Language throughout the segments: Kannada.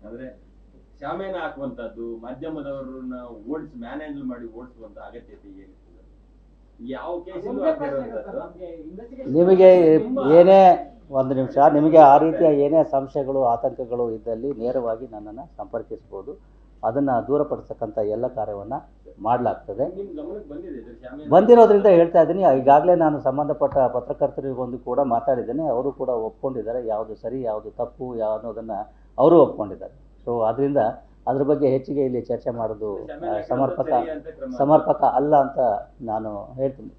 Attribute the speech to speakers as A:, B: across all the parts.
A: ಅಂದ್ರೆ ಶಾಮೇನ ಹಾಕುವಂತದ್ದು ಮಾಧ್ಯಮದವರನ್ನ ಮ್ಯಾನೇಜ್ ಮಾಡಿ ಓಡಿಸುವಂತ ಅಗತ್ಯತೆ ಏನಿರ್ತದೆ? ಯಾವ ಕೇಸಲ್ಲೂ
B: ನಿಮಗೆ ಏನೇ ಒಂದು ನಿಮಿಷ, ನಿಮಗೆ ಆ ರೀತಿಯ ಏನೇ ಸಂಶಯಗಳು ಆತಂಕಗಳು ಇದ್ದಲ್ಲಿ ನೇರವಾಗಿ ನನ್ನನ್ನು ಸಂಪರ್ಕಿಸ್ಬೋದು. ಅದನ್ನು ದೂರಪಡಿಸ್ತಕ್ಕಂಥ ಎಲ್ಲ ಕಾರ್ಯವನ್ನು ಮಾಡಲಾಗ್ತದೆ. ಬಂದಿರೋದ್ರಿಂದ ಹೇಳ್ತಾ ಇದ್ದೀನಿ. ಈಗಾಗಲೇ ನಾನು ಸಂಬಂಧಪಟ್ಟ ಪತ್ರಕರ್ತರಿಗೊಂದು ಕೂಡ ಮಾತಾಡಿದ್ದೇನೆ. ಅವರು ಕೂಡ ಒಪ್ಕೊಂಡಿದ್ದಾರೆ, ಯಾವುದು ಸರಿ ಯಾವುದು ತಪ್ಪು ಅನ್ನೋದನ್ನು ಅವರು ಒಪ್ಕೊಂಡಿದ್ದಾರೆ. ಸೊ ಅದರಿಂದ ಅದ್ರ ಬಗ್ಗೆ ಹೆಚ್ಚಿಗೆ ಇಲ್ಲಿ ಚರ್ಚೆ ಮಾಡೋದು ಸಮರ್ಪಕ ಅಲ್ಲ ಅಂತ ನಾನು ಹೇಳ್ತೀನಿ.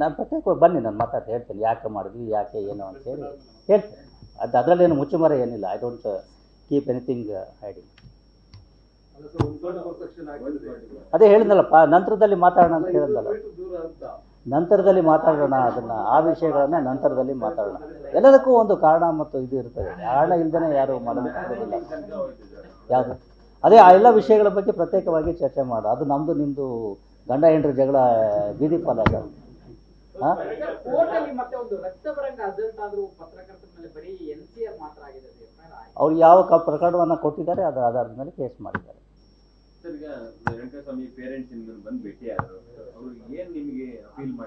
B: ನಾನು ಪ್ರತ್ಯೇಕ ಬನ್ನಿ, ನಾನು ಹೇಳ್ತೀನಿ ಯಾಕೆ ಮಾಡಿದ್ವಿ, ಯಾಕೆ ಏನು ಅಂತೇಳಿ ಹೇಳ್ತೇನೆ. ಅದರಲ್ಲೇನು ಮುಚ್ಚುಮರೆ ಏನಿಲ್ಲ. I don't keep anything hiding. ಅದೇ ಹೇಳಿದ್ನಲ್ಲಪ್ಪ, ನಂತರದಲ್ಲಿ ಮಾತಾಡೋಣ ಅಂತ ಹೇಳಿದ್ನಲ್ಲ. ನಂತರದಲ್ಲಿ ಮಾತಾಡೋಣ, ಅದನ್ನು ಆ ವಿಷಯಗಳನ್ನು ನಂತರದಲ್ಲಿ ಮಾತಾಡೋಣ. ಎಲ್ಲದಕ್ಕೂ ಒಂದು ಕಾರಣ ಮತ್ತು ಇದು ಇರ್ತದೆ. ಕಾರಣ ಇಲ್ಲದೇ ಯಾರು ಮಾಡೋದಿಲ್ಲ. ಯಾವುದು ಅದೇ ಆ ಎಲ್ಲ ವಿಷಯಗಳ ಬಗ್ಗೆ ಪ್ರತ್ಯೇಕವಾಗಿ ಚರ್ಚೆ ಮಾಡು. ಅದು ನಮ್ಮದು ನಿಮ್ಮದು ಗಂಡ ಹೆಂಡ್ರ ಜಗಳ ಬೀದಿ ಪಾಲಲ್ಲ. ಅವ್ರು ಯಾವ ಪ್ರಕರಣವನ್ನು ಕೊಟ್ಟಿದ್ದಾರೆ ಅದು ಆಧಾರದ ಮೇಲೆ ಕೇಸ್ ಮಾಡಿದ್ದಾರೆ.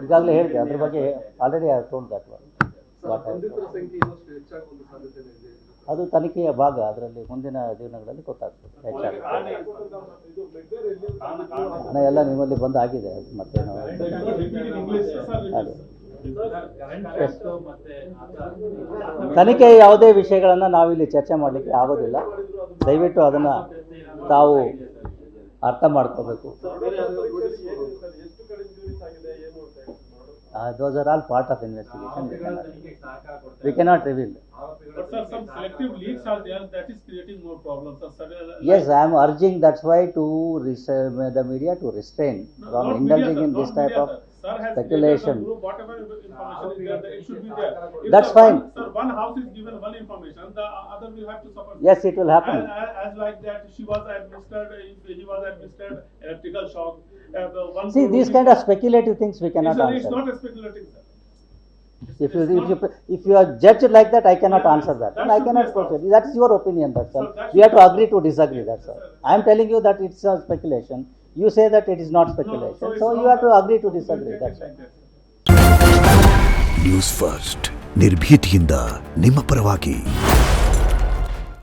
B: ಈಗಾಗಲೇ ಹೇಳಿದೆ ಅದ್ರ ಬಗ್ಗೆ. Already told that one. ಅದು ತನಿಖೆಯ ಭಾಗ. ಅದರಲ್ಲಿ ಮುಂದಿನ ದಿನಗಳಲ್ಲಿ ಗೊತ್ತಾಗ್ತದೆ ಹೆಚ್ಚಾಗುತ್ತೆ. ಹಣ ಎಲ್ಲ ನಿಮ್ಮಲ್ಲಿ ಬಂದು ಆಗಿದೆ. ಮತ್ತೇನು ತನಿಖೆ ಯಾವುದೇ ವಿಷಯಗಳನ್ನು ನಾವಿಲ್ಲಿ ಚರ್ಚೆ ಮಾಡಲಿಕ್ಕೆ ಆಗೋದಿಲ್ಲ. ದಯವಿಟ್ಟು ಅದನ್ನು ತಾವು ಅರ್ಥ ಮಾಡ್ಕೋಬೇಕು. Those are all part of investigation. We cannot reveal.
C: But sir, some selective leaks are there. That is creating more problems.
B: Yes, I am urging. That's why to the media to restrain from indulging in this type of speculation.
C: Whatever information is there, it should be there.
B: That's fine.
C: Sir, one house is given one information, the other will have to suffer.
B: Yes, it will happen.
C: As like that, he was administered electrical shock.
B: See, these kind of speculative things we cannot answer.
C: It's not a speculative, sir.
B: If you are judged like that, I cannot answer that. And I cannot proceed. That is your opinion. That's all. We have to agree to disagree. That's all. I am telling you that it's a speculation. You say that it is not speculation. So you have to agree to disagree. That's all.
D: News first ನಿರ್ಭೀತಿಯಿಂದ ನಿಮ್ಮ ಪರವಾಗಿ.